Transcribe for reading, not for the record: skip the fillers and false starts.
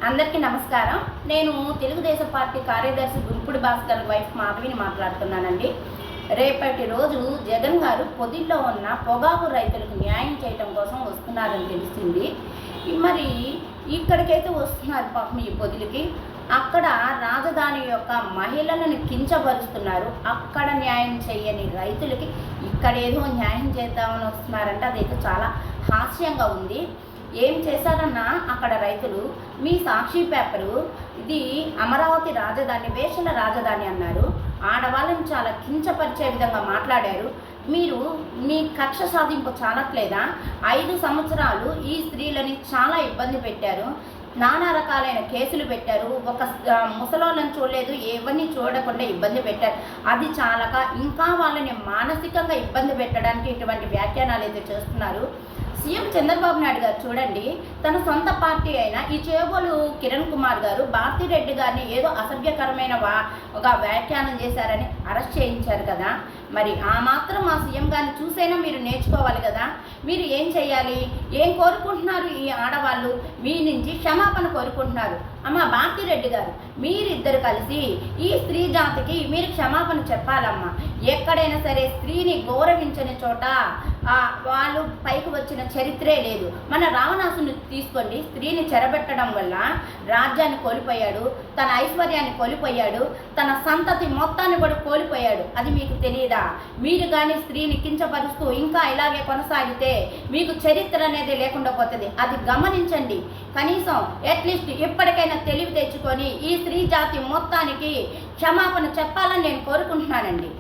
అందరికీ నమస్కారం. నేను తెలుగుదేశం పార్టీ కార్యదర్శి గుంపుడి భాస్కర్ వైఫ్ మాధవిని మాట్లాడుతున్నానండి. రేపటి రోజు జగన్ గారు పొదిల్లో ఉన్న పొగాకు రైతులకు న్యాయం చేయటం కోసం వస్తున్నారని తెలిసింది. మరి ఇక్కడికైతే వస్తున్నారు పాపం ఈ పొదిలికి. అక్కడ రాజధాని యొక్క మహిళలను కించపరుస్తున్నారు. అక్కడ న్యాయం చేయని రైతులకి ఇక్కడేదో న్యాయం చేద్దామని వస్తున్నారంటే అదైతే చాలా హాస్యంగా ఉంది. ఏం చేశారన్నా అక్కడ రైతులు, మీ సాక్షి పేపరు ఇది అమరావతి రాజధాని, వేషల రాజధాని అన్నారు. ఆడవాళ్ళని చాలా కించపరిచే విధంగా మాట్లాడారు. మీరు మీ కక్ష సాధింపు చాలట్లేదా? 5 సంవత్సరాలు ఈ స్త్రీలని చాలా ఇబ్బంది పెట్టారు. నానా రకాలైన కేసులు పెట్టారు. ఒక ముసలోళ్ళని చూడలేదు, ఎవరిని చూడకుండా ఇబ్బంది పెట్టారు. అది చాలక ఇంకా వాళ్ళని మానసికంగా ఇబ్బంది పెట్టడానికి ఇటువంటి వ్యాఖ్యానాలు అయితే చేస్తున్నారు. సీఎం చంద్రబాబు నాయుడు గారు చూడండి, తన సొంత పార్టీ అయిన ఈ చేబోలు కిరణ్ కుమార్ గారు భారతిరెడ్డి గారిని ఏదో అసభ్యకరమైన ఒక వ్యాఖ్యానం చేశారని అరెస్ట్ చేయించారు కదా. మరి ఆ మాత్రం మా సీఎం గారిని చూసైనా మీరు నేర్చుకోవాలి కదా. మీరు ఏం చేయాలి, ఏం కోరుకుంటున్నారు? ఈ ఆడవాళ్ళు మీ నుంచి క్షమాపణ కోరుకుంటున్నారు. అమ్మ భారతిరెడ్డి గారు, మీరిద్దరు కలిసి ఈ స్త్రీ జాతికి మీరు క్షమాపణ చెప్పాలమ్మా. ఎక్కడైనా సరే స్త్రీని గౌరవించని చోట వాళ్ళు పైకి వచ్చిన చరిత్రే లేదు. మన రావణాసుని తీసుకోండి, స్త్రీని చెరబెట్టడం వల్ల రాజ్యాన్ని కోల్పోయాడు, తన ఐశ్వర్యాన్ని కోల్పోయాడు, తన సంతతి మొత్తాన్ని కూడా కోల్పోయాడు. అది మీకు తెలియదా? మీరు కానీ స్త్రీని కించపరుస్తూ ఇంకా ఇలాగే కొనసాగితే మీకు చరిత్ర అనేది లేకుండా పోతుంది. అది గమనించండి. కనీసం అట్లీస్ట్ ఇప్పటికైనా తెలివి తెచ్చుకొని ఈ స్త్రీ జాతి మొత్తానికి క్షమాపణ చెప్పాలని నేను కోరుకుంటున్నానండి.